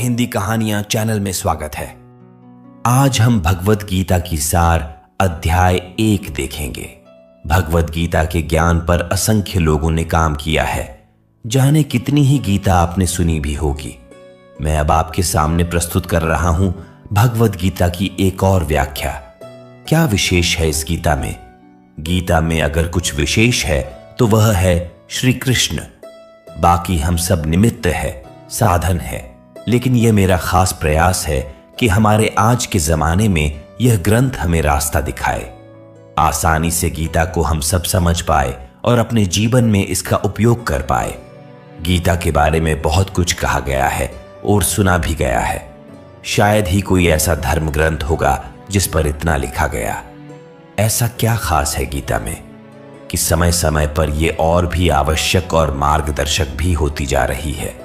हिंदी कहानियां चैनल में स्वागत है। आज हम भगवद गीता की सार अध्याय 1 देखेंगे। भगवद गीता के ज्ञान पर असंख्य लोगों ने काम किया है। जाने कितनी ही गीता आपने सुनी भी होगी। मैं अब आपके सामने प्रस्तुत कर रहा हूं भगवद गीता की एक और व्याख्या। क्या विशेष है इस गीता में? गीता में अगर कुछ विशेष है तो वह है श्री कृष्ण। बाकी हम सब निमित्त है, साधन है, लेकिन यह मेरा खास प्रयास है कि हमारे आज के जमाने में यह ग्रंथ हमें रास्ता दिखाए, आसानी से गीता को हम सब समझ पाए और अपने जीवन में इसका उपयोग कर पाए। गीता के बारे में बहुत कुछ कहा गया है और सुना भी गया है। शायद ही कोई ऐसा धर्म ग्रंथ होगा जिस पर इतना लिखा गया। ऐसा क्या खास है गीता में कि समय समय पर यह और भी आवश्यक और मार्गदर्शक भी होती जा रही है।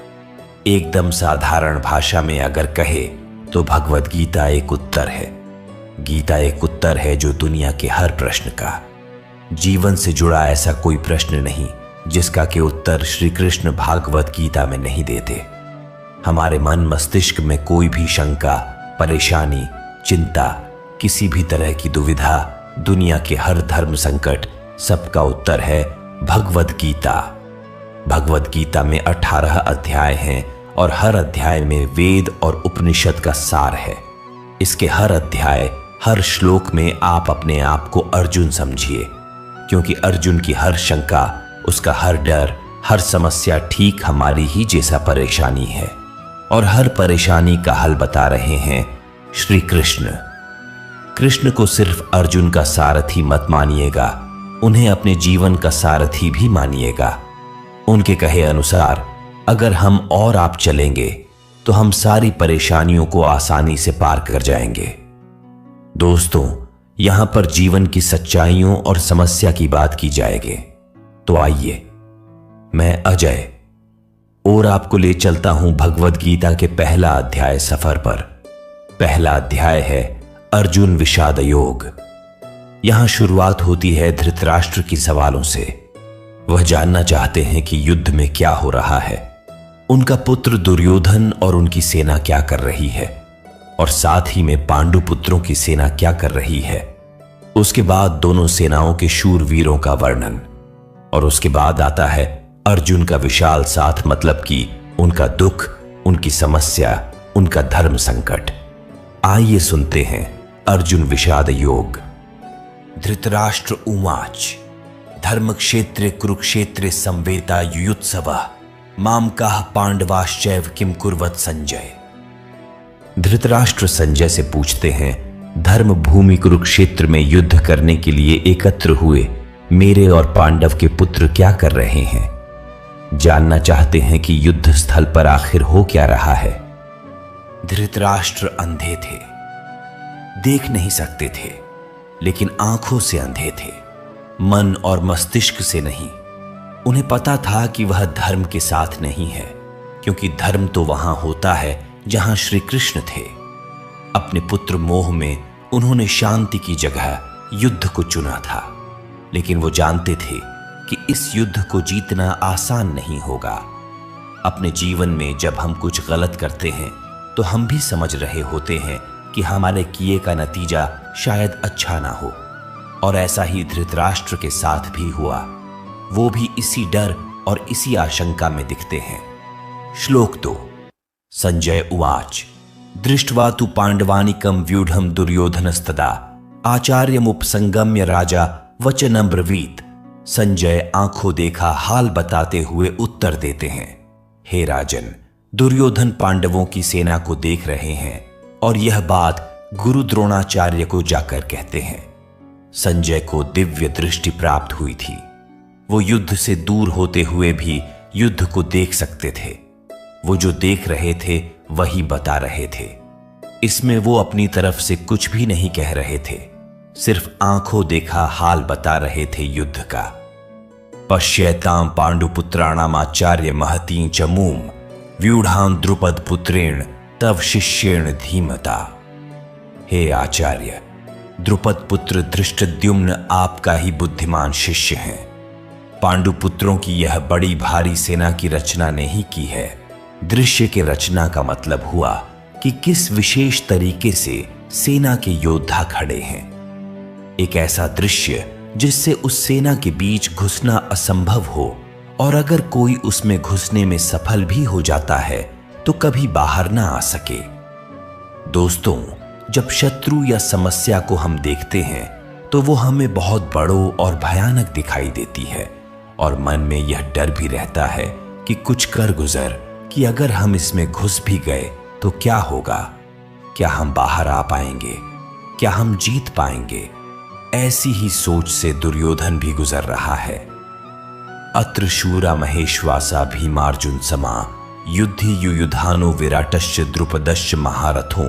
एकदम साधारण भाषा में अगर कहे तो भगवद गीता एक उत्तर है। गीता एक उत्तर है जो दुनिया के हर प्रश्न का, जीवन से जुड़ा ऐसा कोई प्रश्न नहीं जिसका के उत्तर श्री कृष्ण भागवत गीता में नहीं देते। हमारे मन मस्तिष्क में कोई भी शंका, परेशानी, चिंता, किसी भी तरह की दुविधा, दुनिया के हर धर्म संकट, सबका उत्तर है भगवद गीता। भगवद गीता में 18 अध्याय हैं और हर अध्याय में वेद और उपनिषद का सार है। इसके हर अध्याय, हर श्लोक में आप अपने आप को अर्जुन समझिए, क्योंकि अर्जुन की हर शंका, उसका हर डर, हर समस्या ठीक हमारी ही जैसा परेशानी है। और हर परेशानी का हल बता रहे हैं श्री कृष्ण। कृष्ण को सिर्फ अर्जुन का सारथी मत मानिएगा, उन्हें अपने जीवन का सारथी भी मानिएगा। उनके कहे अनुसार अगर हम और आप चलेंगे तो हम सारी परेशानियों को आसानी से पार कर जाएंगे। दोस्तों, यहां पर जीवन की सच्चाइयों और समस्या की बात की जाएगी। तो आइए, मैं अजय और आपको ले चलता हूं भगवद गीता के पहला अध्याय सफर पर। पहला अध्याय है अर्जुन विषाद योग। यहां शुरुआत होती है धृतराष्ट्र की सवालों से। वह जानना चाहते हैं कि युद्ध में क्या हो रहा है, उनका पुत्र दुर्योधन और उनकी सेना क्या कर रही है, और साथ ही में पांडु पुत्रों की सेना क्या कर रही है। उसके बाद दोनों सेनाओं के शूरवीरों का वर्णन, और उसके बाद आता है अर्जुन का विशाल साथ, मतलब कि उनका दुख, उनकी समस्या, उनका धर्म संकट। आइए सुनते हैं अर्जुन विषाद योग। धृतराष्ट्र उवाच धर्म क्षेत्रे कुरुक्षेत्रे संवेता युयुत्सवः मामकाः पांडवाश्चैव किम कुर्वत संजय। धृतराष्ट्र संजय से पूछते हैं, धर्म भूमि कुरुक्षेत्र में युद्ध करने के लिए एकत्र हुए मेरे और पांडव के पुत्र क्या कर रहे हैं। जानना चाहते हैं कि युद्ध स्थल पर आखिर हो क्या रहा है। धृतराष्ट्र अंधे थे, देख नहीं सकते थे, लेकिन आंखों से अंधे थे, मन और मस्तिष्क से नहीं। उन्हें पता था कि वह धर्म के साथ नहीं है, क्योंकि धर्म तो वहां होता है जहां श्री कृष्ण थे। अपने पुत्र मोह में उन्होंने शांति की जगह युद्ध को चुना था, लेकिन वो जानते थे कि इस युद्ध को जीतना आसान नहीं होगा। अपने जीवन में जब हम कुछ गलत करते हैं तो हम भी समझ रहे होते हैं कि हमारे किए का नतीजा शायद अच्छा ना हो, और ऐसा ही धृतराष्ट्र के साथ भी हुआ। वो भी इसी डर और इसी आशंका में दिखते हैं। श्लोक 2। संजय उवाच दृष्ट्वा तु पांडवानिकं व्यूढ़ं दुर्योधनस्तदा आचार्यमुपसंगम्य राजा वचनं ब्रवीत। संजय आंखों देखा हाल बताते हुए उत्तर देते हैं, हे राजन, दुर्योधन पांडवों की सेना को देख रहे हैं और यह बात गुरु द्रोणाचार्य को जाकर कहते हैं। संजय को दिव्य दृष्टि प्राप्त हुई थी। वो युद्ध से दूर होते हुए भी युद्ध को देख सकते थे। वो जो देख रहे थे वही बता रहे थे। इसमें वो अपनी तरफ से कुछ भी नहीं कह रहे थे, सिर्फ आंखों देखा हाल बता रहे थे युद्ध का। पश्येतां पांडुपुत्राणामाचार्य महतीं चमूम व्यूढ़ां द्रुपद पुत्रेण तव शिष्येण धीमता। हे आचार्य, द्रुपद पुत्र धृष्टद्युम्न आपका ही बुद्धिमान शिष्य हैं। पांडुपुत्रों की यह बड़ी भारी सेना की रचना नहीं की है, दृश्य के रचना का मतलब हुआ कि किस विशेष तरीके से सेना के योद्धा खड़े हैं। एक ऐसा दृश्य जिससे उस सेना के बीच घुसना असंभव हो, और अगर कोई उसमें घुसने में सफल भी हो जाता है तो कभी बाहर ना आ सके। दोस्तों, जब शत्रु या समस्या को हम देखते हैं तो वो हमें बहुत बड़ों और भयानक दिखाई देती है, और मन में यह डर भी रहता है कि कुछ कर गुजर कि अगर हम इसमें घुस भी गए तो क्या होगा, क्या हम बाहर आ पाएंगे, क्या हम जीत पाएंगे। ऐसी ही सोच से दुर्योधन भी गुजर रहा है। अत्र शूरा महेश्वासा भीमार्जुन समा युद्धि युयुधानो विराटश्च द्रुपदश्च महारथों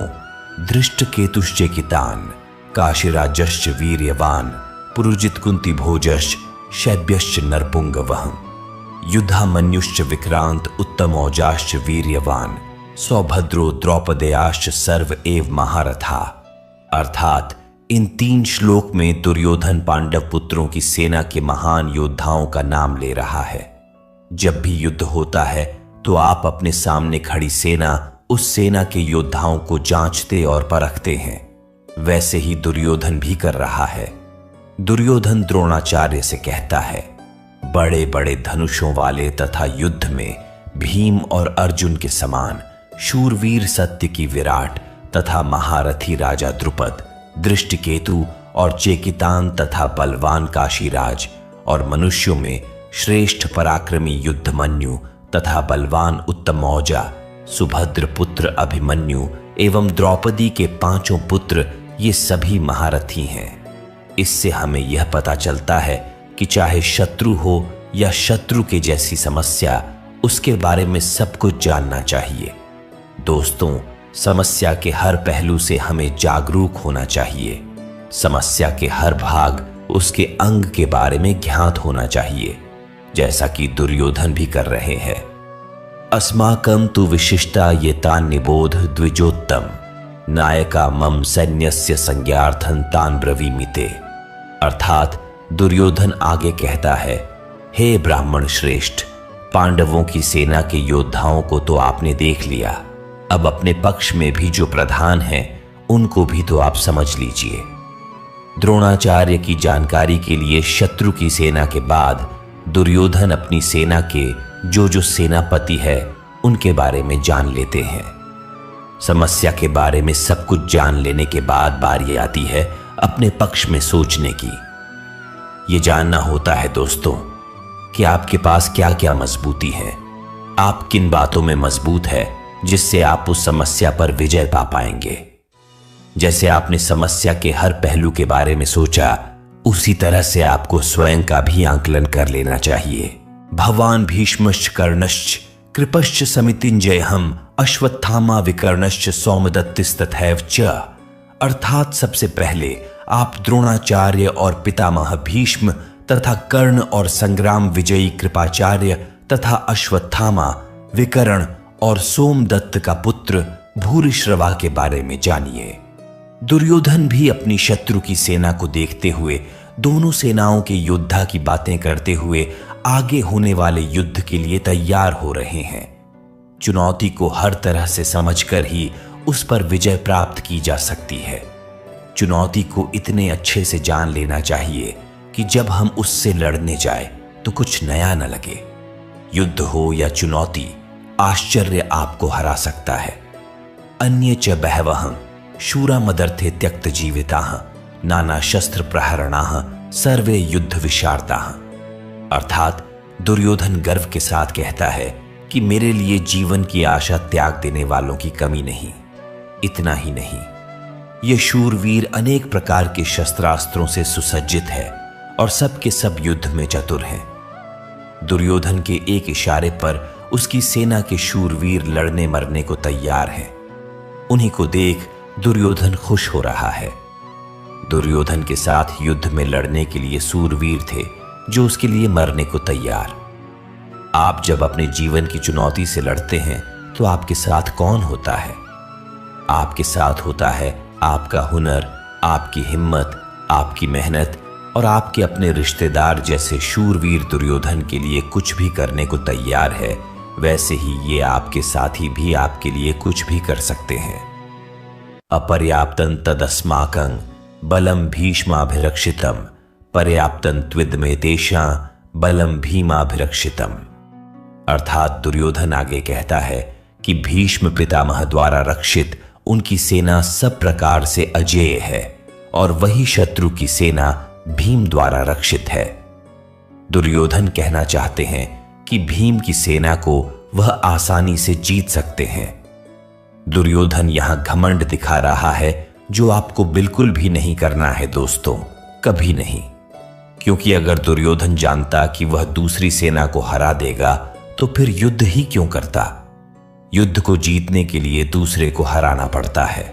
धृष्टकेतुश्च कितान काशिराजश्च वीर्यवान पुरुजित कुंती भोजश्च शैब्यश्च नरपुंगवहं युद्धामन्युश्च विक्रांत उत्तमौजाश्च वीर्यवान सौभद्रो द्रौपदेयाश्च सर्व एव महारथा। अर्थात इन 3 श्लोक में दुर्योधन पांडव पुत्रों की सेना के महान योद्धाओं का नाम ले रहा है। जब भी युद्ध होता है तो आप अपने सामने खड़ी सेना, उस सेना के योद्धाओं को जांचते और परखते हैं। वैसे ही दुर्योधन भी कर रहा है। दुर्योधन द्रोणाचार्य से कहता है, बड़े बड़े धनुषों वाले तथा युद्ध में भीम और अर्जुन के समान शूरवीर सत्य की विराट तथा महारथी राजा द्रुपद, दृष्टिकेतु और चेकितान तथा बलवान काशीराज, और मनुष्यों में श्रेष्ठ पराक्रमी युद्धमन्यु तथा बलवान उत्तमौजा, सुभद्र पुत्र अभिमन्यु एवं द्रौपदी के 5 पुत्र, ये सभी महारथी हैं। इससे हमें यह पता चलता है कि चाहे शत्रु हो या शत्रु के जैसी समस्या, उसके बारे में सब कुछ जानना चाहिए। दोस्तों, समस्या के हर पहलू से हमें जागरूक होना चाहिए। समस्या के हर भाग, उसके अंग के बारे में ज्ञात होना चाहिए, जैसा कि दुर्योधन भी कर रहे हैं। अस्माकं तु विशिष्टा ये तान निबोध द्विजोत्तम नायका मम सैन्यस्य संज्ञार्थं तान ब्रवीमिते। अर्थात दुर्योधन आगे कहता है, हे ब्राह्मण श्रेष्ठ, पांडवों की सेना के योद्धाओं को तो आपने देख लिया, अब अपने पक्ष में भी जो प्रधान हैं उनको भी तो आप समझ लीजिए। द्रोणाचार्य की जानकारी के लिए शत्रु की सेना के बाद दुर्योधन अपनी सेना के जो सेनापति है उनके बारे में जान लेते हैं। समस्या के बारे में सब कुछ जान लेने के बाद बारी आती है अपने पक्ष में सोचने की। ये जानना होता है दोस्तों कि आपके पास क्या क्या मजबूती है, आप किन बातों में मजबूत है जिससे आप उस समस्या पर विजय पा पाएंगे। जैसे आपने समस्या के हर पहलू के बारे में सोचा, उसी तरह से आपको स्वयं का भी आंकलन कर लेना चाहिए। भगवान भीष्मश्च कर्णश्च कृपश्च समितिंजयहम अश्वत्थामा विकर्णश्च सौमदत्तिस्तथैव च। अर्थात सबसे पहले आप द्रोणाचार्य और पितामह भीष्म तथा कर्ण और संग्राम विजयी कृपाचार्य तथा अश्वत्थामा, विकर्ण और सोमदत्त का पुत्र भूरिश्रवा के बारे में जानिए। दुर्योधन भी अपनी शत्रु की सेना को देखते हुए, दोनों सेनाओं के योद्धा की बातें करते हुए आगे होने वाले युद्ध के लिए तैयार हो रहे हैं। चुनौती को हर तरह से समझकर ही उस पर विजय प्राप्त की जा सकती है। चुनौती को इतने अच्छे से जान लेना चाहिए कि जब हम उससे लड़ने जाए तो कुछ नया न लगे। युद्ध हो या चुनौती, आश्चर्य आपको हरा सकता है। अन्य च बहवः शूरा मदर्थे त्यक्त जीविताः नाना शस्त्र प्रहरणाः सर्वे युद्ध विशारदाः। अर्थात दुर्योधन गर्व के साथ कहता है कि मेरे लिए जीवन की आशा त्याग देने वालों की कमी नहीं। इतना ही नहीं, ये शूरवीर अनेक प्रकार के शस्त्रास्त्रों से सुसज्जित है और सब के सब युद्ध में चतुर हैं। दुर्योधन के एक इशारे पर उसकी सेना के शूरवीर लड़ने मरने को तैयार हैं। उन्हीं को देख दुर्योधन खुश हो रहा है। दुर्योधन के साथ युद्ध में लड़ने के लिए शूरवीर थे जो उसके लिए मरने को तैयार। आप जब अपने जीवन की चुनौती से लड़ते हैं तो आपके साथ कौन होता है? आपके साथ होता है आपका हुनर, आपकी हिम्मत, आपकी मेहनत और आपके अपने रिश्तेदार। जैसे शूरवीर दुर्योधन के लिए कुछ भी करने को तैयार है, वैसे ही ये आपके साथी भी आपके लिए कुछ भी कर सकते हैं। अपर्याप्तं तदस्माकं बलम भीष्माभिरक्षितम पर्याप्तं त्विदमे तेषां बलम भीमाभिरक्षितम। अर्थात दुर्योधन आगे कहता है कि भीष्म पितामह द्वारा रक्षित उनकी सेना सब प्रकार से अजेय है और वही शत्रु की सेना भीम द्वारा रक्षित है। दुर्योधन कहना चाहते हैं कि भीम की सेना को वह आसानी से जीत सकते हैं। दुर्योधन यहां घमंड दिखा रहा है जो आपको बिल्कुल भी नहीं करना है दोस्तों, कभी नहीं। क्योंकि अगर दुर्योधन जानता कि वह दूसरी सेना को हरा देगा तो फिर युद्ध ही क्यों करता। युद्ध को जीतने के लिए दूसरे को हराना पड़ता है।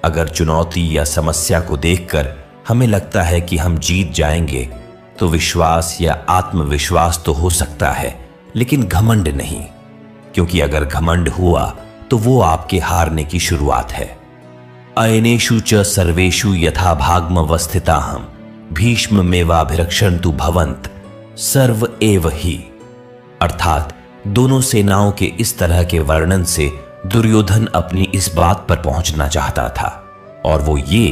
अगर चुनौती या समस्या को देखकर हमें लगता है कि हम जीत जाएंगे तो विश्वास या आत्मविश्वास तो हो सकता है, लेकिन घमंड नहीं। क्योंकि अगर घमंड हुआ तो वो आपके हारने की शुरुआत है। अयनेषु च सर्वेषु यथा भागमवस्थिताहं भीष्ममेवाभिरक्षन्तु भवन्त सर्व एव ही। अर्थात दोनों सेनाओं के इस तरह के वर्णन से दुर्योधन अपनी इस बात पर पहुंचना चाहता था, और वो ये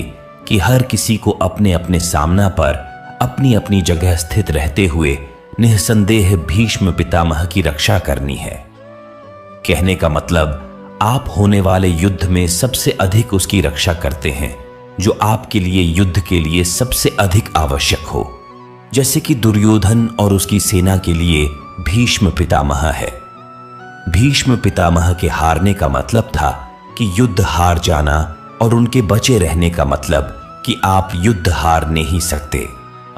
कि हर किसी को अपने अपने सामना पर अपनी अपनी जगह स्थित रहते हुए निसंदेह भीष्म पितामह की रक्षा करनी है। कहने का मतलब आप होने वाले युद्ध में सबसे अधिक उसकी रक्षा करते हैं जो आपके लिए युद्ध के लिए सबसे अधिक आवश्यक हो, जैसे कि दुर्योधन और उसकी सेना के लिए भीष्म पितामह है। भीष्म पितामह के हारने का मतलब था कि युद्ध हार जाना, और उनके बचे रहने का मतलब कि आप युद्ध हार नहीं सकते।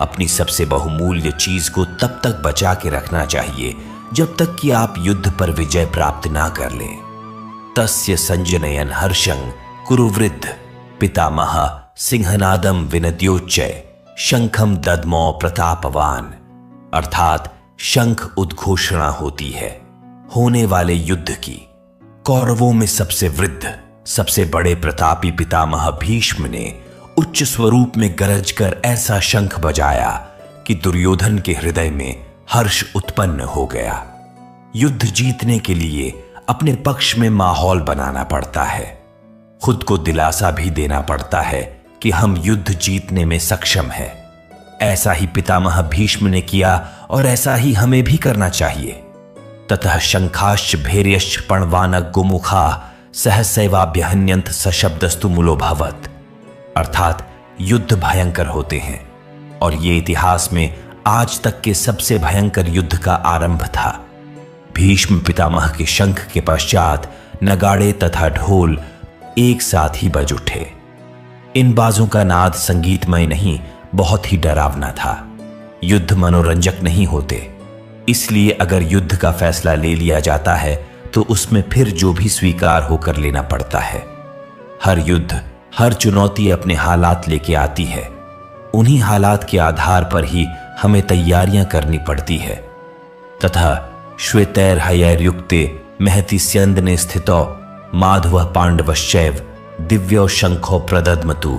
अपनी सबसे बहुमूल्य चीज को तब तक बचा के रखना चाहिए जब तक कि आप युद्ध पर विजय प्राप्त ना कर लें। तस्य संजनयन हर्षं कुरुवृद्ध पितामह सिंहनादम विनद्योच्चय शंखम दद्मो प्रतापवान। अर्थात शंख उद्घोषणा होती है होने वाले युद्ध की। कौरवों में सबसे वृद्ध, सबसे बड़े प्रतापी पितामह भीष्म ने उच्च स्वरूप में गरज कर ऐसा शंख बजाया कि दुर्योधन के हृदय में हर्ष उत्पन्न हो गया। युद्ध जीतने के लिए अपने पक्ष में माहौल बनाना पड़ता है, खुद को दिलासा भी देना पड़ता है कि हम युद्ध जीतने में सक्षम हैं। ऐसा ही पितामह भीष्म ने किया और ऐसा ही हमें भी करना चाहिए। ततः शंखाश्च भैर्यश्च पणवानक गोमुखा सहसैवाभ्यहन्यंत सशब्दस्तु मूलोभवत्। अर्थात युद्ध भयंकर होते हैं, और ये इतिहास में आज तक के सबसे भयंकर युद्ध का आरंभ था। भीष्म पितामह के शंख के पश्चात नगाड़े तथा ढोल एक साथ ही बज उठे। इन बाजों का नाद संगीतमय नहीं, बहुत ही डरावना था। युद्ध मनोरंजक नहीं होते, इसलिए अगर युद्ध का फैसला ले लिया जाता है तो उसमें फिर जो भी स्वीकार होकर लेना पड़ता है। हर युद्ध, हर चुनौती अपने हालात लेके आती है। उन्हीं हालात के आधार पर ही हमें तैयारियां करनी पड़ती है। तथा श्वेतैर्हयैर्युक्ते महति स्यंदने स्थितो माधव पांडवश्चैव दिव्यो शंखो प्रदद्मतु।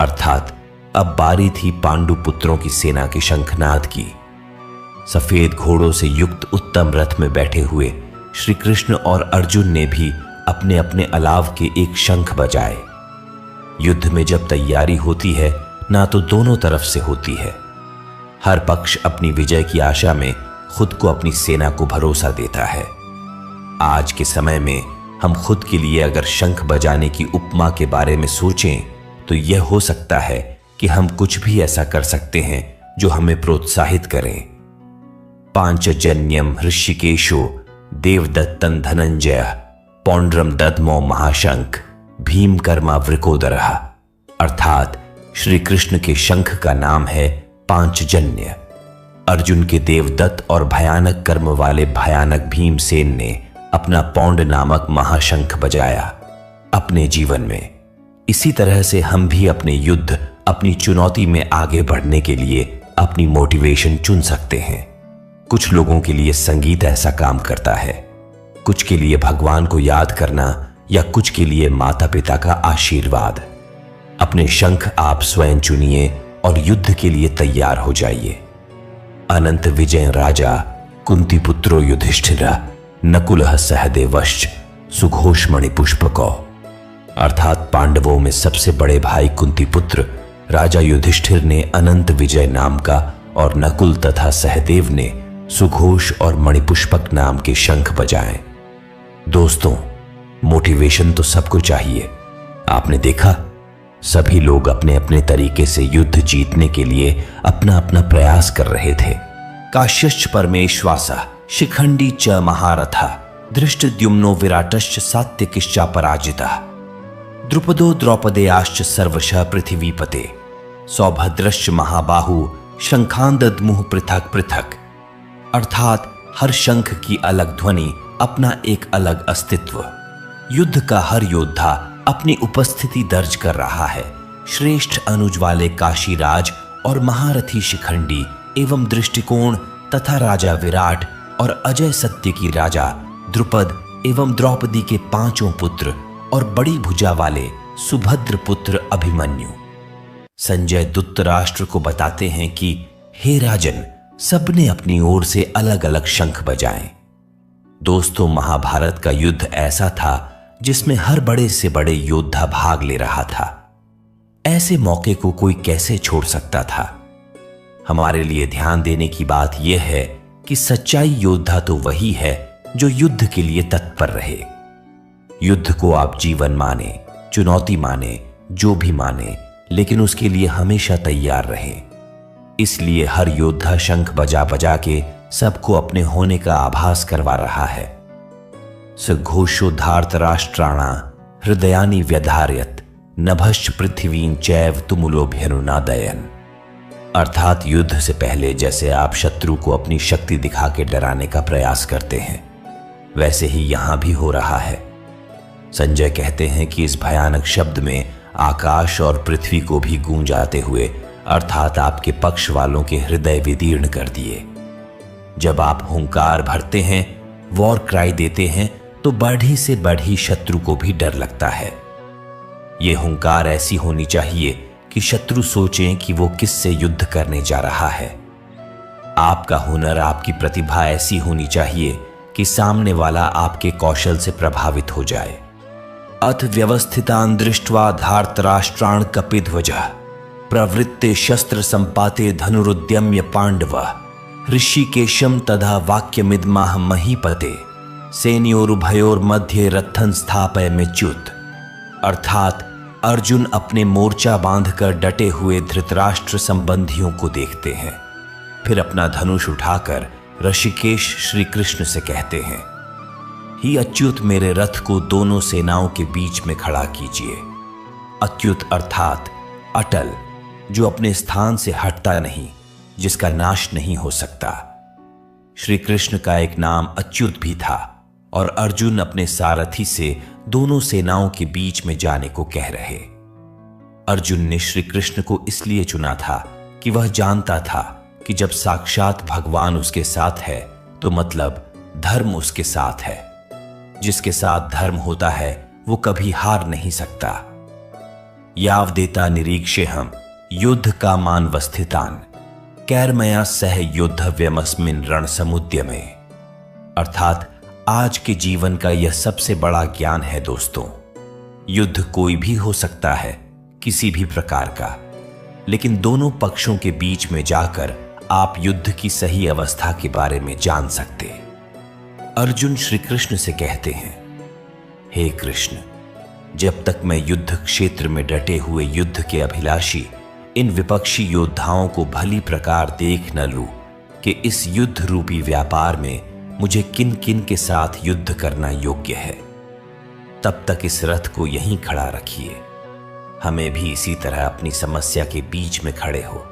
अर्थात अब बारी थी पांडु पुत्रों की सेना के शंखनाद की। सफेद घोड़ों से युक्त उत्तम रथ में बैठे हुए श्री कृष्ण और अर्जुन ने भी अपने अपने अलाव के एक शंख बजाए। युद्ध में जब तैयारी होती है ना तो दोनों तरफ से होती है। हर पक्ष अपनी विजय की आशा में खुद को अपनी सेना को भरोसा देता है। आज के समय में हम खुद के लिए अगर शंख बजाने की उपमा के बारे में सोचें तो यह हो सकता है कि हम कुछ भी ऐसा कर सकते हैं जो हमें प्रोत्साहित करें। पांचजन्यम ऋषिकेशो देवदत्तं धनंजय पौंड्रम दद्मो महाशंख भीम कर्मा वृकोदरः। अर्थात श्री कृष्ण के शंख का नाम है पांचजन्य। अर्जुन के देवदत्त और भयानक कर्म वाले भयानक भीमसेन ने अपना पौंड नामक महाशंख बजाया अपने जीवन में। इसी तरह से हम भी अपने युद्ध, अपनी चुनौती में आगे बढ़ने के लिए अपनी मोटिवेशन चुन सकते हैं। कुछ लोगों के लिए संगीत ऐसा काम करता है, कुछ के लिए भगवान को याद करना, या कुछ के लिए माता पिता का आशीर्वाद। अपने शंख आप स्वयं चुनिए और युद्ध के लिए तैयार हो जाइए। अनंत विजय राजा कुंती पुत्रो युधिष्ठिर नकुलः सहदेवश्च सुघोष मणिपुष्पकौ। अर्थात पांडवों में सबसे बड़े भाई कुंती पुत्र राजा युधिष्ठिर ने अनंत विजय नाम का और नकुल तथा सहदेव ने सुघोष और मणिपुष्पक नाम के शंख बजाए। दोस्तों, मोटिवेशन तो सबको चाहिए। आपने देखा, सभी लोग अपने अपने तरीके से युद्ध जीतने के लिए अपना अपना प्रयास कर रहे थे। काश्यश्च परमेश्वासः शिखंडी च महारथा धृष्टद्युम्नो विराटश्च सात्यकिश्चा पराजितः द्रुपदो द्रौपदेयाश्च सर्वशः पृथिवीपते सौभद्रश्च महाबाहु शंखान दद्मुः पृथक पृथक। अर्थात हर शंख की अलग ध्वनि, अपना एक अलग अस्तित्व। युद्ध का हर योद्धा अपनी उपस्थिति दर्ज कर रहा है। श्रेष्ठ अनुज वाले काशीराज और महारथी शिखंडी एवं दृष्टिकोण तथा राजा विराट और अजय सत्य की राजा द्रुपद एवं द्रौपदी के पांचों पुत्र और बड़ी भुजा वाले सुभद्र पुत्र अभिमन्यु। संजय धृतराष्ट्र को बताते हैं कि हे राजन, सबने अपनी ओर से अलग अलग शंख बजाए। दोस्तों, महाभारत का युद्ध ऐसा था जिसमें हर बड़े से बड़े योद्धा भाग ले रहा था। ऐसे मौके को कोई कैसे छोड़ सकता था। हमारे लिए ध्यान देने की बात यह है कि सच्चाई योद्धा तो वही है जो युद्ध के लिए तत्पर रहे। युद्ध को आप जीवन माने, चुनौती माने, जो भी माने, लेकिन उसके लिए हमेशा तैयार रहे। इसलिए हर योद्धा शंख बजा बजा के सबको अपने होने का आभास करवा रहा है। सघोषो धार्तराष्ट्राणा हृदयानि व्यधारयत् नभश्च पृथ्वीं चैव तुमुलोभ्यनुनादयन्। अर्थात युद्ध से पहले जैसे आप शत्रु को अपनी शक्ति दिखा के डराने का प्रयास करते हैं, वैसे ही यहां भी हो रहा है। संजय कहते हैं कि इस भयानक शब्द में आकाश और पृथ्वी को भी गूंजाते हुए, अर्थात आपके पक्ष वालों के हृदय विदीर्ण कर दिए। जब आप हुंकार भरते हैं, वॉर क्राई देते हैं, तो बढ़ी से बढ़ी शत्रु को भी डर लगता है। यह हुंकार ऐसी होनी चाहिए कि शत्रु सोचें कि वो किससे युद्ध करने जा रहा है। आपका हुनर, आपकी प्रतिभा ऐसी होनी चाहिए कि सामने वाला आपके कौशल से प्रभावित हो जाए। अथ व्यवस्थितान् दृष्ट्वा धार्तराष्ट्रान् कपिध्वजः प्रवृत्ते शस्त्र संपाते धनुरुद्यम्य पांडवः ऋषिकेशम तथा वाक्यमिदमाह महीपते सेनयोरुभयोर्मध्ये रथं स्थापयमेच्युत। अर्थात अर्जुन अपने मोर्चा बांधकर डटे हुए धृतराष्ट्र संबंधियों को देखते हैं, फिर अपना धनुष उठाकर ऋषिकेश श्री कृष्ण से कहते हैं, ही अच्युत, मेरे रथ को दोनों सेनाओं के बीच में खड़ा कीजिए। अच्युत अर्थात अटल, जो अपने स्थान से हटता नहीं, जिसका नाश नहीं हो सकता। श्री कृष्ण का एक नाम अच्युत भी था और अर्जुन अपने सारथी से दोनों सेनाओं के बीच में जाने को कह रहे। अर्जुन ने श्री कृष्ण को इसलिए चुना था कि वह जानता था कि जब साक्षात भगवान उसके साथ है तो मतलब धर्म उसके साथ है। जिसके साथ धर्म होता है वो कभी हार नहीं सकता। यावदेता निरीक्षेऽहं युद्ध का मानवस्थितान् कैर्मया सह योद्धव्यमस्मिन् रणसमुद्यमे। अर्थात आज के जीवन का यह सबसे बड़ा ज्ञान है दोस्तों। युद्ध कोई भी हो सकता है, किसी भी प्रकार का, लेकिन दोनों पक्षों के बीच में जाकर आप युद्ध की सही अवस्था के बारे में जान सकते। अर्जुन श्री कृष्ण से कहते हैं, हे कृष्ण, जब तक मैं युद्ध क्षेत्र में डटे हुए युद्ध के अभिलाषी इन विपक्षी योद्धाओं को भली प्रकार देख न लूं कि इस युद्ध रूपी व्यापार में मुझे किन किन के साथ युद्ध करना योग्य है, तब तक इस रथ को यहीं खड़ा रखिए। हमें भी इसी तरह अपनी समस्या के बीच में खड़े हो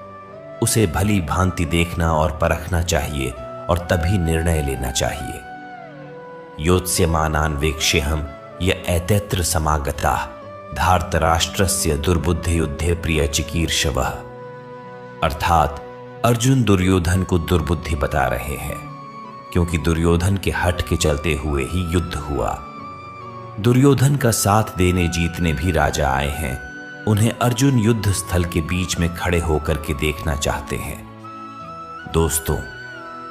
उसे भली भांति देखना और परखना चाहिए और तभी निर्णय लेना चाहिए। योत्स्यमानान्वेक्ष्यहं य एतैत्र समागता धार्तराष्ट्रस्य दुर्बुद्धि युद्धे प्रिय चिकीर्षवः। अर्थात अर्जुन दुर्योधन को दुर्बुद्धि बता रहे हैं, क्योंकि दुर्योधन के हट के चलते हुए ही युद्ध हुआ। दुर्योधन का साथ देने जीतने भी राजा आए हैं, उन्हें अर्जुन युद्ध स्थल के बीच में खड़े होकर के देखना चाहते हैं। दोस्तों,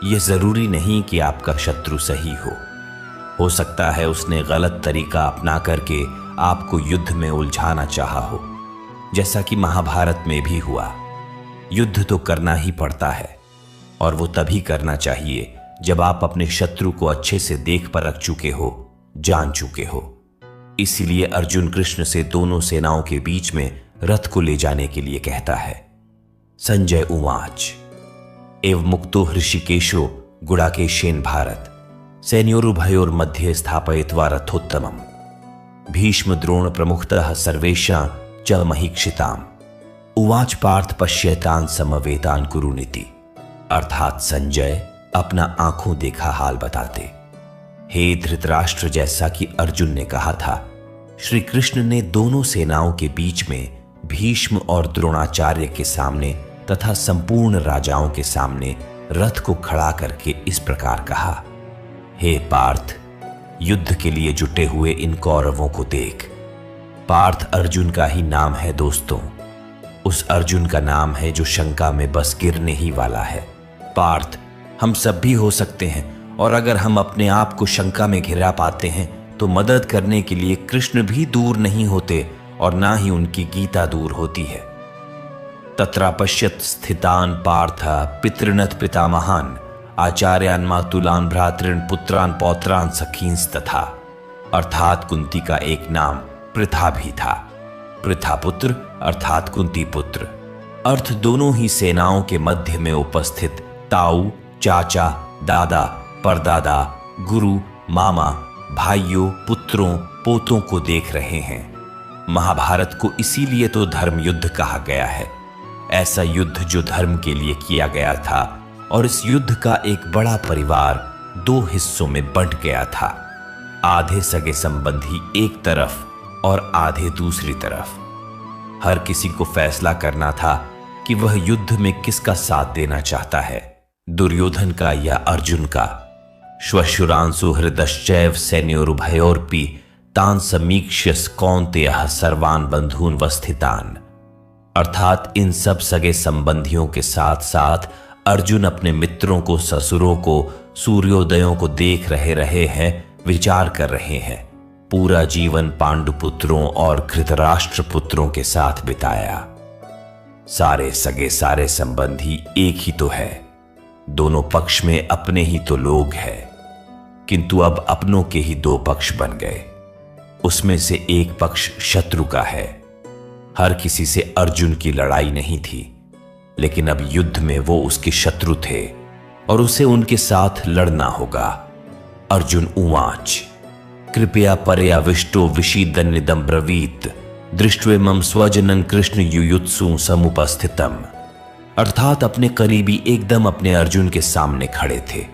यह जरूरी नहीं कि आपका शत्रु सही हो, हो सकता है उसने गलत तरीका अपना करके आपको युद्ध में उलझाना चाहा हो, जैसा कि महाभारत में भी हुआ। युद्ध तो करना ही पड़ता है, और वो तभी करना चाहिए जब आप अपने शत्रु को अच्छे से देख परख चुके हो, जान चुके हो। इसीलिए अर्जुन कृष्ण से दोनों सेनाओं के बीच में रथ को ले जाने के लिए कहता है। संजय उवाच एव मुक्तो हृषिकेशो गुडाकेशेन भारत सैन्योरुभयोर्मध्ये स्थापयित्वा रथोत्तमम् भीष्म द्रोण प्रमुखतः सर्वेषां च महीक्षिताम् उवाच पार्थ पश्यतान समवेतान कुरुनीति। अर्थात संजय अपना आंखों देखा हाल बताते। हे धृतराष्ट्र, जैसा कि अर्जुन ने कहा था, श्री कृष्ण ने दोनों सेनाओं के बीच में भीष्म और द्रोणाचार्य के सामने तथा संपूर्ण राजाओं के सामने रथ को खड़ा करके इस प्रकार कहा। हे पार्थ, युद्ध के लिए जुटे हुए इन कौरवों को देख। पार्थ अर्जुन का ही नाम है दोस्तों, उस अर्जुन का नाम है जो शंका में बस गिरने ही वाला है। पार्थ, हम सब भी हो सकते हैं, और अगर हम अपने आप को शंका में घिरा पाते हैं तो मदद करने के लिए कृष्ण भी दूर नहीं होते और ना ही उनकी गीता दूर होती है। तत्रापश्यत स्थितान पार्थ पितृनथ पितामहान आचार्यान मातुलान भ्रातृन पुत्रान पौत्रान सखींस तथा। अर्थात कुंती का एक नाम पृथा भी था। पृथा पुत्र अर्थात कुंती पुत्र। अर्थ दोनों ही सेनाओं के मध्य में उपस्थित ताऊ, चाचा, दादा, परदादा, गुरु, मामा, भाइयों, पुत्रों, पोतों को देख रहे हैं। महाभारत को इसीलिए तो धर्म युद्ध कहा गया है। ऐसा युद्ध जो धर्म के लिए किया गया था, और इस युद्ध का एक बड़ा परिवार दो हिस्सों में बंट गया था। आधे सगे संबंधी एक तरफ और आधे दूसरी तरफ। हर किसी को फैसला करना था कि वह युद्ध में किसका साथ देना चाहता है, दुर्योधन का या अर्जुन का। श्वशुरांसु हृदश्चैव सैन्योरुभयोरपि तान समीक्ष्यस कौन्तेयः सर्वान बंधून वस्थितान। अर्थात इन सब सगे संबंधियों के साथ साथ अर्जुन अपने मित्रों को, ससुरों को, सूर्योदयों को देख रहे हैं, विचार कर रहे हैं। पूरा जीवन पांडुपुत्रों और धृतराष्ट्र पुत्रों के साथ बिताया। सारे सगे सारे संबंधी एक ही तो है, दोनों पक्ष में अपने ही तो लोग हैं, किंतु अब अपनों के ही दो पक्ष बन गए। उसमें से एक पक्ष शत्रु का है। हर किसी से अर्जुन की लड़ाई नहीं थी, लेकिन अब युद्ध में वो उसके शत्रु थे और उसे उनके साथ लड़ना होगा। अर्जुन उवाच कृपया पर्याविष्टो विषीदन्निदं ब्रवीत दृष्ट्वेमं स्वजनं कृष्ण युयुत्सु समुपस्थितम्। अर्थात अपने करीबी एकदम अपने अर्जुन के सामने खड़े थे,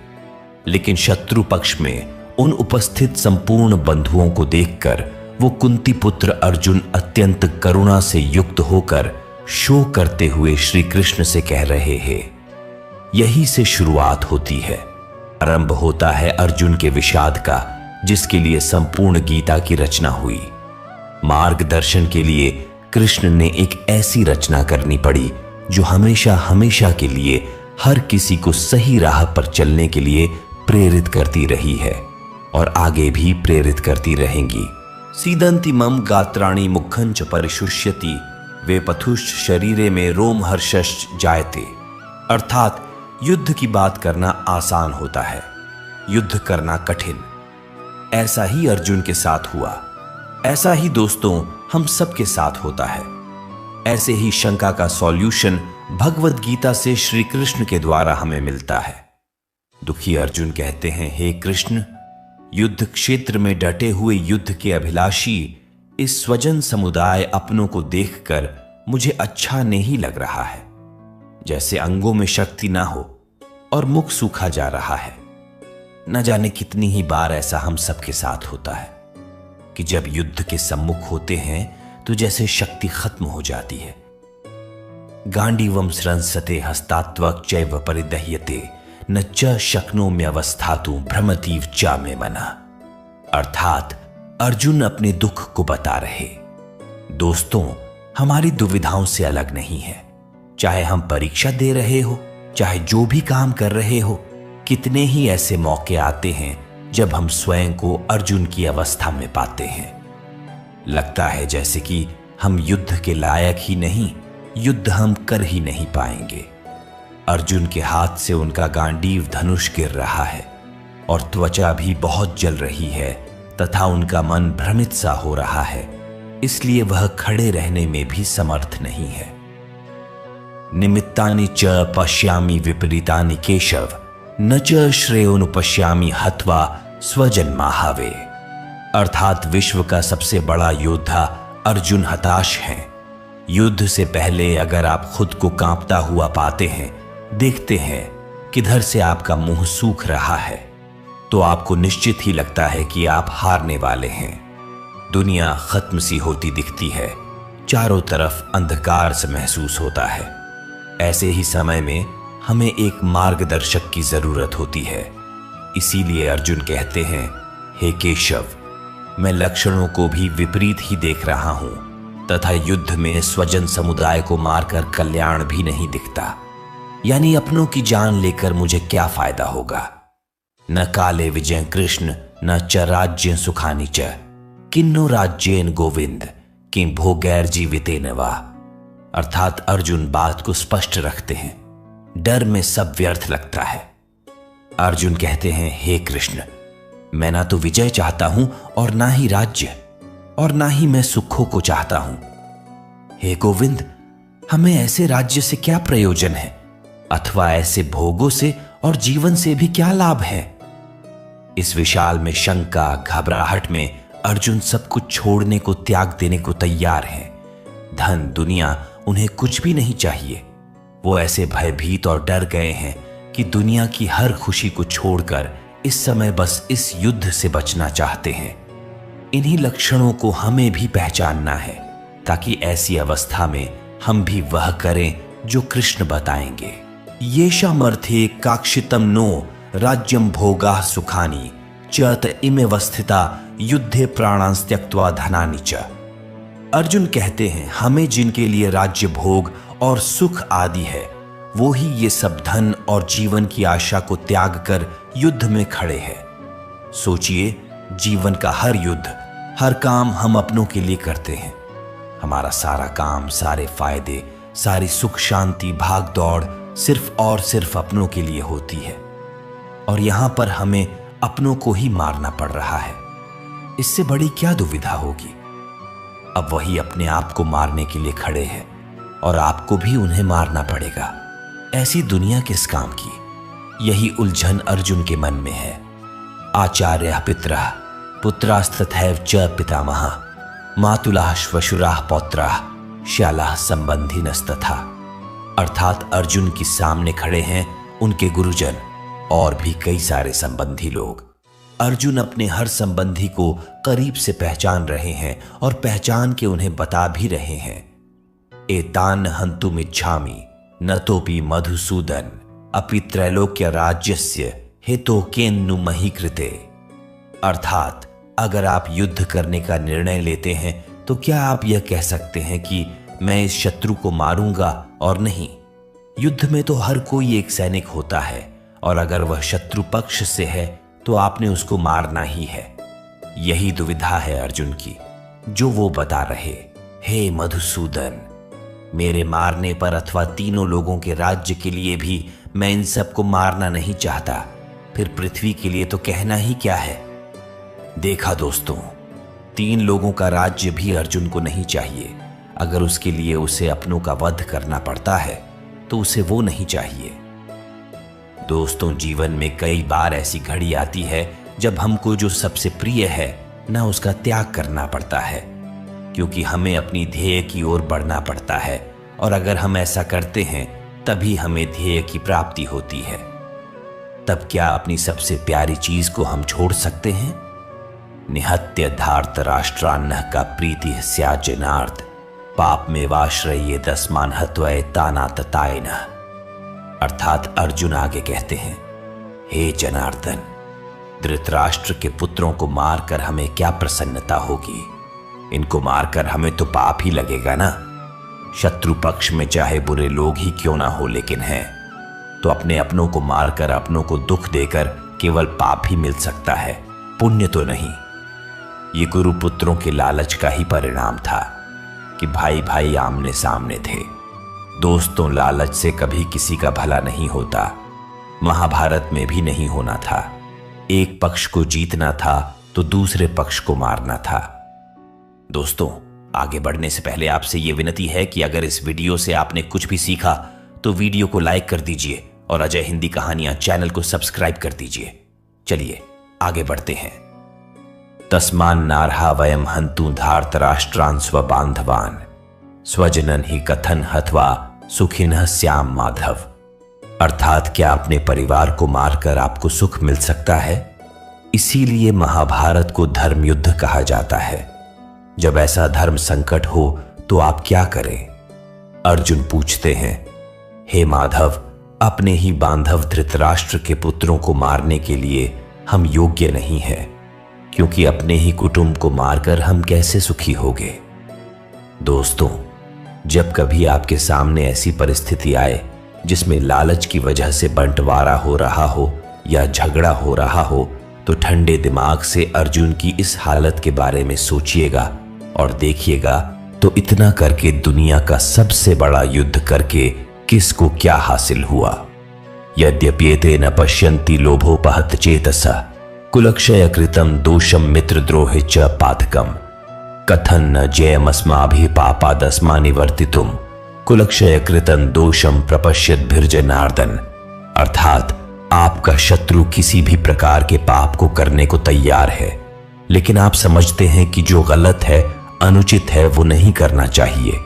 लेकिन शत्रु पक्ष में उन उपस्थित संपूर्ण बंधुओं को देखकर वो कुंती पुत्र अर्जुन अत्यंत करुणा से युक्त होकर शोक करते हुए श्री कृष्ण से कह रहे हैं। यही से शुरुआत होती है, आरंभ होता है अर्जुन के विषाद का, जिसके लिए संपूर्ण गीता की रचना हुई। मार्गदर्शन के लिए कृष्ण ने एक ऐसी रचना करनी पड़ी जो हमेशा हमेशा के लिए हर किसी को सही राह पर चलने के लिए प्रेरित करती रही है और आगे भी प्रेरित करती रहेंगी। सीदंति मम गात्राणि मुखं च परिशुष्यति वे पथुश्च शरीरे में रोम हर्षश्च जायते। अर्थात युद्ध की बात करना आसान होता है, युद्ध करना कठिन। ऐसा ही अर्जुन के साथ हुआ, ऐसा ही दोस्तों हम सबके साथ होता है। ऐसे ही शंका का सॉल्यूशन भगवत गीता से श्री कृष्ण के द्वारा हमें मिलता है। दुखी अर्जुन कहते हैं, हे कृष्ण, युद्ध क्षेत्र में डटे हुए युद्ध के अभिलाषी इस स्वजन समुदाय अपनों को देखकर मुझे अच्छा नहीं लग रहा है। जैसे अंगों में शक्ति ना हो और मुख सूखा जा रहा है। न जाने कितनी ही बार ऐसा हम सबके साथ होता है कि जब युद्ध के सम्मुख होते हैं तो जैसे शक्ति खत्म हो जाती है। गांडीवम स्रंसते हस्तात्वक चैव परिदह्यते न च शक्नोम्यवस्थातु भ्रमतीव चा में मना। अर्थात अर्जुन अपने दुख को बता रहे। दोस्तों, हमारी दुविधाओं से अलग नहीं है। चाहे हम परीक्षा दे रहे हो, चाहे जो भी काम कर रहे हो, कितने ही ऐसे मौके आते हैं जब हम स्वयं को अर्जुन की अवस्था में पाते हैं। लगता है जैसे कि हम युद्ध के लायक ही नहीं, युद्ध हम कर ही नहीं पाएंगे। अर्जुन के हाथ से उनका गांडीव धनुष गिर रहा है और त्वचा भी बहुत जल रही है तथा उनका मन भ्रमित सा हो रहा है, इसलिए वह खड़े रहने में भी समर्थ नहीं है। निमित्तानि च पश्यामि विपरीतानि केशव, न च श्रेयोनुपश्यामि हत्वा स्वजन्माहावे। अर्थात विश्व का सबसे बड़ा योद्धा अर्जुन हताश हैं। युद्ध से पहले अगर आप खुद को कांपता हुआ पाते हैं, देखते हैं किधर से आपका मुंह सूख रहा है, तो आपको निश्चित ही लगता है कि आप हारने वाले हैं। दुनिया खत्म सी होती दिखती है, चारों तरफ अंधकार से महसूस होता है। ऐसे ही समय में हमें एक मार्गदर्शक की जरूरत होती है। इसीलिए अर्जुन कहते हैं, हे केशव, मैं लक्षणों को भी विपरीत ही देख रहा हूं तथा युद्ध में स्वजन समुदाय को मारकर कल्याण भी नहीं दिखता। यानी अपनों की जान लेकर मुझे क्या फायदा होगा। न काले विजय कृष्ण न च राज्य सुखानी च, किन्नो राज्येन गोविंद किं भोगैर जीवितेन वा। अर्थात अर्जुन बात को स्पष्ट रखते हैं, डर में सब व्यर्थ लगता है। अर्जुन कहते हैं, हे कृष्ण, मैं ना तो विजय चाहता हूं और ना ही राज्य, और ना ही मैं सुखों को चाहता हूं। हे गोविंद, हमें ऐसे राज्य से क्या प्रयोजन है, अथवा ऐसे भोगों से और जीवन से भी क्या लाभ है। इस विशाल में शंका घबराहट में अर्जुन सब कुछ छोड़ने को, त्याग देने को तैयार हैं। धन दुनिया उन्हें कुछ भी नहीं चाहिए। वो ऐसे भयभीत और डर गए हैं कि दुनिया की हर खुशी को छोड़कर इस समय बस इस युद्ध से बचना चाहते हैं। इन्हीं लक्षणों को हमें भी पहचानना है, ताकि ऐसी अवस्था में हम भी वह करें जो कृष्ण बताएंगे। येषामर्थे काक्षितम नो राज्यम भोगा सुखानी चत इमेवस्थिता युद्धे प्राणांस त्यक्त्वा धनानि च। अर्जुन कहते हैं, हमें जिनके लिए राज्य भोग और सुख आदि है, वो ही ये सब धन और जीवन की आशा को त्याग कर युद्ध में खड़े हैं। सोचिए, जीवन का हर युद्ध, हर काम हम अपनों के लिए करते हैं। हमारा सारा काम, सारे फायदे, सारी सुख शांति भाग दौड़ सिर्फ और सिर्फ अपनों के लिए होती है, और यहां पर हमें अपनों को ही मारना पड़ रहा है। इससे बड़ी क्या दुविधा होगी। अब वही अपने आप को मारने के लिए खड़े हैं और आपको भी उन्हें मारना पड़ेगा। ऐसी दुनिया किस काम की, यही उलझन अर्जुन के मन में है। आचार्य पितरः पुत्रास्तथैव च पितामहः मातुलाः श्वशुराः पौत्राः श्यालाः संबंधिनस्तथा। अर्थात अर्जुन के सामने खड़े हैं उनके गुरुजन और भी कई सारे संबंधी लोग। अर्जुन अपने हर संबंधी को करीब से पहचान रहे हैं और पहचान के उन्हें बता भी रहे हैं। एतान हन्तुम इच्छामि न तोपि मधुसूदन अपि त्रैलोक्य राज्यस्य हेतो केन्नु मही कृते। अर्थात अगर आप युद्ध करने का निर्णय लेते हैं तो क्या आप यह कह सकते हैं कि मैं इस शत्रु को मारूंगा और नहीं। युद्ध में तो हर कोई एक सैनिक होता है, और अगर वह शत्रु पक्ष से है तो आपने उसको मारना ही है। यही दुविधा है अर्जुन की, जो वो बता रहे। हे मधुसूदन, मेरे मारने पर अथवा तीनों लोगों के राज्य के लिए भी मैं इन सबको मारना नहीं चाहता, फिर पृथ्वी के लिए तो कहना ही क्या है। देखा दोस्तों, 3 लोगों का राज्य भी अर्जुन को नहीं चाहिए। अगर उसके लिए उसे अपनों का वध करना पड़ता है तो उसे वो नहीं चाहिए। दोस्तों, जीवन में कई बार ऐसी घड़ी आती है जब हमको जो सबसे प्रिय है ना उसका त्याग करना पड़ता है, क्योंकि हमें अपनी ध्येय की ओर बढ़ना पड़ता है, और अगर हम ऐसा करते हैं तभी हमें ध्येय की प्राप्ति होती है। तब क्या अपनी सबसे प्यारी चीज को हम छोड़ सकते हैं? निहत्य धार्त राष्ट्रान्न का प्रीति स्याजनार्थ पाप में वाश्रय दस्मान हत्वय ताना ततायन। अर्थात अर्जुन आगे कहते हैं, हे जनार्दन, धृतराष्ट्र के पुत्रों को मारकर हमें क्या प्रसन्नता होगी। इनको मारकर हमें तो पाप ही लगेगा ना। शत्रु पक्ष में चाहे बुरे लोग ही क्यों ना हो, लेकिन हैं तो अपने अपनों को मारकर अपनों को दुख देकर केवल पाप ही मिल सकता है। पुण्य तो नहीं। ये गुरुपुत्रों के लालच का ही परिणाम था कि भाई भाई आमने सामने थे। दोस्तों, लालच से कभी किसी का भला नहीं होता। महाभारत में भी नहीं होना था। एक पक्ष को जीतना था तो दूसरे पक्ष को मारना था। दोस्तों, आगे बढ़ने से पहले आपसे यह विनती है कि अगर इस वीडियो से आपने कुछ भी सीखा तो वीडियो को लाइक कर दीजिए और अजय हिंदी कहानियां चैनल को सब्सक्राइब कर दीजिए। चलिए आगे बढ़ते हैं। तस्मान नारहा वयम हंतु धार्तराष्ट्रान् स्वबांधवान् स्वजनन ही कथन हत्वा सुखिनः स्याम माधव। अर्थात क्या अपने परिवार को मारकर आपको सुख मिल सकता है? इसीलिए महाभारत को धर्म युद्ध कहा जाता है। जब ऐसा धर्म संकट हो तो आप क्या करें? अर्जुन पूछते हैं, हे माधव, अपने ही बांधव धृतराष्ट्र के पुत्रों को मारने के लिए हम योग्य नहीं हैं, क्योंकि अपने ही कुटुंब को मारकर हम कैसे सुखी होंगे। दोस्तों, जब कभी आपके सामने ऐसी परिस्थिति आए जिसमें लालच की वजह से बंटवारा हो रहा हो या झगड़ा हो रहा हो, तो ठंडे दिमाग से अर्जुन की इस हालत के बारे में सोचिएगा और देखिएगा तो इतना करके दुनिया का सबसे बड़ा युद्ध करके किसको क्या हासिल हुआ। यद्यप्येते न पश्यन्ति लोभोपहत चेतसा कुलक्षय कृतम दोषम मित्रद्रोहे च पातकम कथन न जयमस्माभि पापादस्मा निवर्तितुम कुलक्षय कृतन दोषम प्रपश्यद्भिर्जनार्दन। अर्थात आपका शत्रु किसी भी प्रकार के पाप को करने को तैयार है, लेकिन आप समझते हैं कि जो गलत है, अनुचित है, वो नहीं करना चाहिए।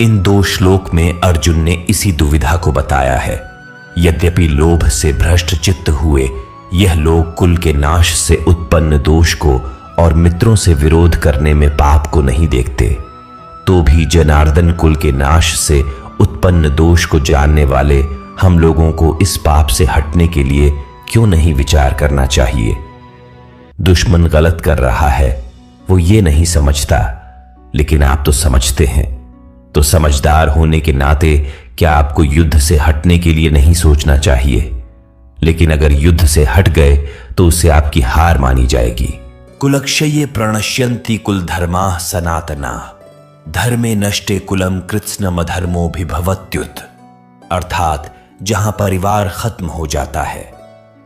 इन दो श्लोक में अर्जुन ने इसी दुविधा को बताया है। यद्यपि लोभ से भ्रष्ट चित्त हुए यह लोग कुल के नाश से उत्पन्न दोष को और मित्रों से विरोध करने में पाप को नहीं देखते, तो भी जनार्दन कुल के नाश से उत्पन्न दोष को जानने वाले हम लोगों को इस पाप से हटने के लिए क्यों नहीं विचार करना चाहिए। दुश्मन गलत कर रहा है, वो ये नहीं समझता, लेकिन आप तो समझते हैं। तो समझदार होने के नाते क्या आपको युद्ध से हटने के लिए नहीं सोचना चाहिए? लेकिन अगर युद्ध से हट गए तो उसे आपकी हार मानी जाएगी। कुलक्षये प्रणश्यन्ति कुल धर्मा सनातना धर्मे नष्टे कुलम कृत्स्नमधर्मो भिभवत्युत। अर्थात जहां परिवार खत्म हो जाता है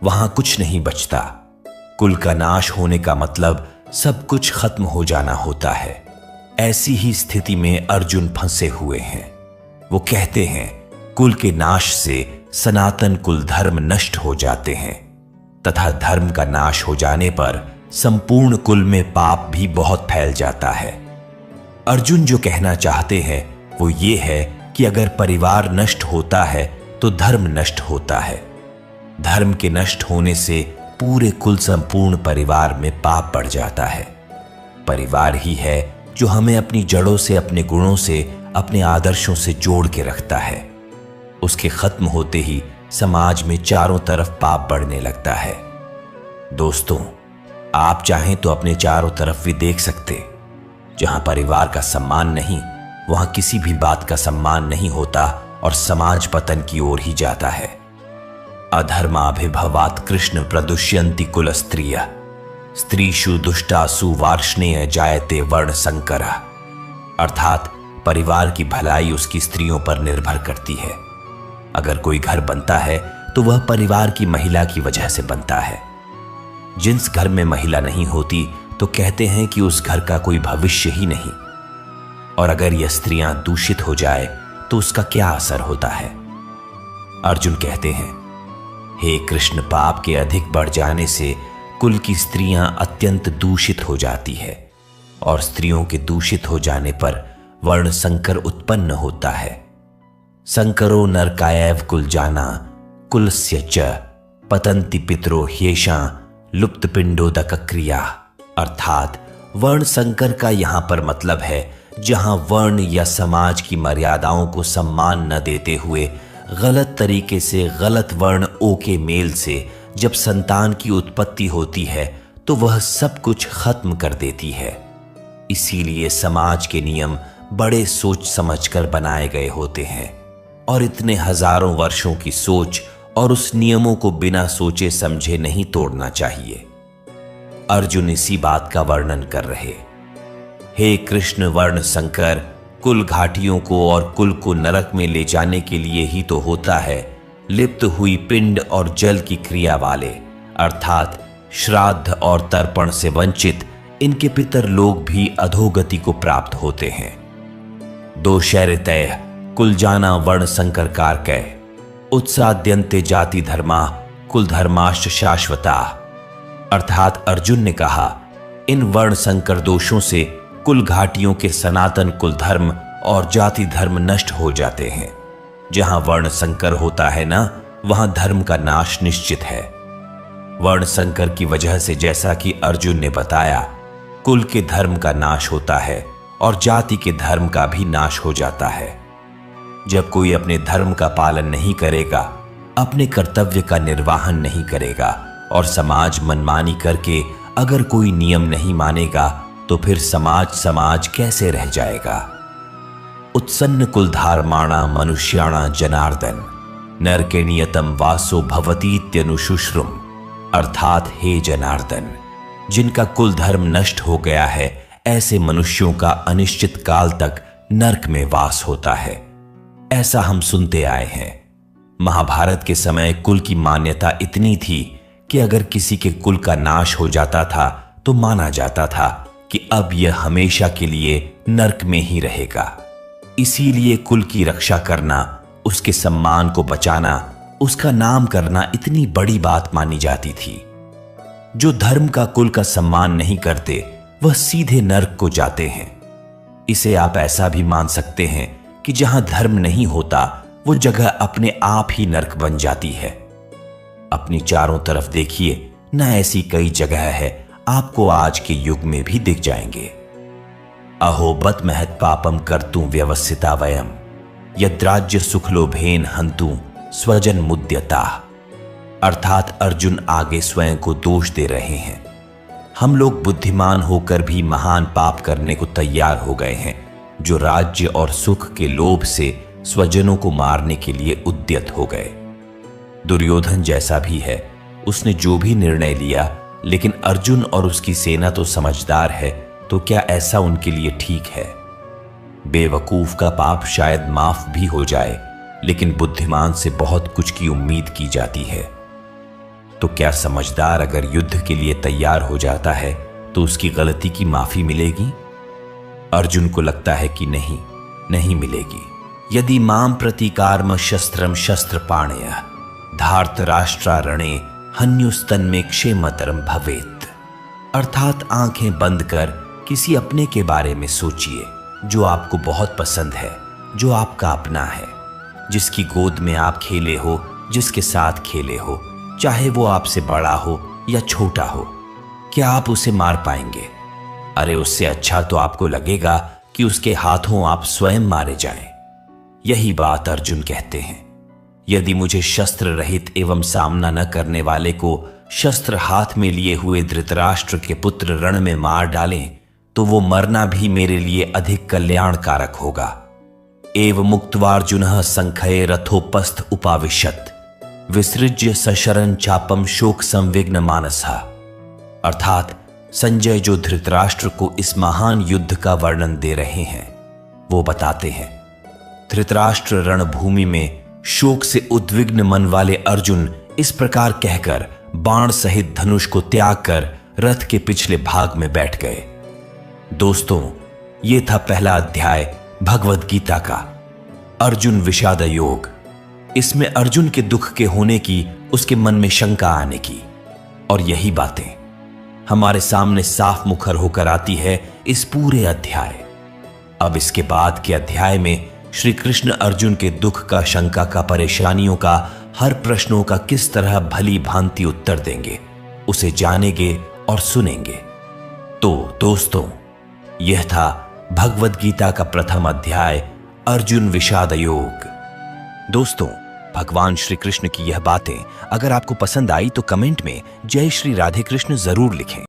वहां कुछ नहीं बचता। कुल का नाश होने का मतलब सब कुछ खत्म हो जाना होता है। ऐसी ही स्थिति में अर्जुन फंसे हुए हैं। वो कहते हैं कुल के नाश से सनातन कुल धर्म नष्ट हो जाते हैं तथा धर्म का नाश हो जाने पर संपूर्ण कुल में पाप भी बहुत फैल जाता है। अर्जुन जो कहना चाहते हैं वो ये है कि अगर परिवार नष्ट होता है तो धर्म नष्ट होता है। धर्म के नष्ट होने से पूरे कुल संपूर्ण परिवार में पाप बढ़ जाता है। परिवार ही है जो हमें अपनी जड़ों से, अपने गुणों से, अपने आदर्शों से जोड़ के रखता है। उसके खत्म होते ही समाज में चारों तरफ पाप बढ़ने लगता है। दोस्तों, आप चाहें तो अपने चारों तरफ भी देख सकते। जहां परिवार का सम्मान नहीं, वहां किसी भी बात का सम्मान नहीं होता और समाज पतन की ओर ही जाता है। अधर्माभिभवात् कृष्ण प्रदुष्यन्ति कुल स्त्रियः स्त्रीषु दुष्टासु वार्ष्णेय जायते वर्ण संकरः। अर्थात परिवार की भलाई उसकी स्त्रियों पर निर्भर करती है। अगर कोई घर बनता है तो वह परिवार की महिला की वजह से बनता है। जिस घर में महिला नहीं होती तो कहते हैं कि उस घर का कोई भविष्य ही नहीं। और अगर यह स्त्रियां दूषित हो जाए तो उसका क्या असर होता है? अर्जुन कहते हैं, हे कृष्ण, पाप के अधिक बढ़ जाने से कुल की स्त्रियां अत्यंत दूषित हो जाती है और स्त्रियों के दूषित हो जाने पर वर्ण संकर उत्पन्न होता है। संकरो नरकायैव कुल जाना कुलस्य च पतंति पितरो ह्येषां लुप्त पिंडोदक क्रिया। अर्थात वर्ण संकर का यहां पर मतलब है जहां वर्ण या समाज की मर्यादाओं को सम्मान न देते हुए गलत तरीके से गलत वर्ण ओ के मेल से जब संतान की उत्पत्ति होती है तो वह सब कुछ खत्म कर देती है। इसीलिए समाज के नियम बड़े सोच समझकर बनाए गए होते हैं और इतने हजारों वर्षों की सोच और उस नियमों को बिना सोचे समझे नहीं तोड़ना चाहिए। अर्जुन इसी बात का वर्णन कर रहे। हे कृष्ण वर्ण संकर, कुल घाटियों को और कुल को नरक में ले जाने के लिए ही तो होता है लिप्त हुई पिंड और जल की क्रिया वाले, अर्थात श्राद्ध और तर्पण से वंचित इनके पितर लोग भी अधोगति को प्राप्त होते हैं। दो शैरतय कुल जाना वर्ण संकर कारकय, उत्साद्यंते जाति धर्मा कुल धर्माश्च शाश्वता। अर्थात अर्जुन ने कहा, इन वर्ण संकर दोषों से कुल घाटियों के सनातन कुल धर्म और जाति धर्म नष्ट हो जाते हैं। जहां वर्ण संकर होता है ना, वहां धर्म का नाश निश्चित है। वर्ण संकर की वजह से, जैसा कि अर्जुन ने बताया, कुल के धर्म का नाश होता है और जाति के धर्म का भी नाश हो जाता है। जब कोई अपने धर्म का पालन नहीं करेगा, अपने कर्तव्य का निर्वाहन नहीं करेगा और समाज मनमानी करके अगर कोई नियम नहीं मानेगा, तो फिर समाज कैसे रह जाएगा। उत्सन्न कुलधारमाणा मनुष्याणा जनार्दन नरके नियतम वासो भवतीत्यनुशुश्रुम। अर्थात हे जनार्दन, जिनका कुल धर्म नष्ट हो गया है, ऐसे मनुष्यों का अनिश्चित काल तक नरक में वास होता है। ऐसा हम सुनते आए हैं। महाभारत के समय कुल की मान्यता इतनी थी कि अगर किसी के कुल का नाश हो जाता था तो माना जाता था कि अब यह हमेशा के लिए नरक में ही रहेगा। इसीलिए कुल की रक्षा करना, उसके सम्मान को बचाना, उसका नाम करना इतनी बड़ी बात मानी जाती थी। जो धर्म का कुल का सम्मान नहीं करते, वह सीधे नरक को जाते हैं। इसे आप ऐसा भी मान सकते हैं कि जहां धर्म नहीं होता, वो जगह अपने आप ही नरक बन जाती है। अपनी चारों तरफ देखिए ना, ऐसी कई जगह है, आपको आज के युग में भी दिख जाएंगे। अहो बत महत पापम कर्तुं व्यवसिता वयम यद्राज्य सुखलोभेन हंतु स्वजन मुद्यता। अर्थात अर्जुन आगे स्वयं को दोष दे रहे हैं। हम लोग बुद्धिमान होकर भी महान पाप करने को तैयार हो गए हैं, जो राज्य और सुख के लोभ से स्वजनों को मारने के लिए उद्यत हो गए। दुर्योधन जैसा भी है, उसने जो भी निर्णय लिया, लेकिन अर्जुन और उसकी सेना तो समझदार है, तो क्या ऐसा उनके लिए ठीक है? बेवकूफ का पाप शायद माफ भी हो जाए, लेकिन बुद्धिमान से बहुत कुछ की उम्मीद की जाती है। तो क्या समझदार अगर युद्ध के लिए तैयार हो जाता है तो उसकी गलती की माफी मिलेगी? अर्जुन को लगता है कि नहीं मिलेगी। यदि माम प्रतिकारम शस्त्रम शस्त्र पाणय धार्तराष्ट्रारणे हन्युस्तन्मे क्षेमतरम भवेत। अर्थात आंखें बंद कर किसी अपने के बारे में सोचिए जो आपको बहुत पसंद है, जो आपका अपना है, जिसकी गोद में आप खेले हो, जिसके साथ खेले हो, चाहे वो आपसे बड़ा हो या छोटा हो। क्या आप उसे मार पाएंगे? अरे उससे अच्छा तो आपको लगेगा कि उसके हाथों आप स्वयं मारे जाएं। यही बात अर्जुन कहते हैं। यदि मुझे शस्त्र रहित एवं सामना न करने वाले को शस्त्र हाथ में लिए हुए धृतराष्ट्र के पुत्र रण में मार डालें, तो वो मरना भी मेरे लिए अधिक कल्याणकारक होगा। एव मुक्त्वार्जुनः संख्ये रथोपस्थ उपाविशत विसृज्य सशरन चापम शोक संविघ्न मानसः। अर्थात संजय जो धृतराष्ट्र को इस महान युद्ध का वर्णन दे रहे हैं, वो बताते हैं, धृतराष्ट्र रणभूमि में शोक से उद्विग्न मन वाले अर्जुन इस प्रकार कहकर बाण सहित धनुष को त्याग कर रथ के पिछले भाग में बैठ गए। दोस्तों, ये था पहला अध्याय भगवद गीता का, अर्जुन विषाद योग। इसमें अर्जुन के दुख के होने की, उसके मन में शंका आने की, और यही बातें हमारे सामने साफ मुखर होकर आती है इस पूरे अध्याय। अब इसके बाद के अध्याय में श्री कृष्ण अर्जुन के दुख का, शंका का, परेशानियों का, हर प्रश्नों का किस तरह भली भांति उत्तर देंगे, उसे जानेंगे और सुनेंगे। तो दोस्तों, यह था भगवद गीता का प्रथम अध्याय अर्जुन विषाद योग। दोस्तों, भगवान श्री कृष्ण की यह बातें अगर आपको पसंद आई तो कमेंट में जय श्री राधे कृष्ण जरूर लिखें।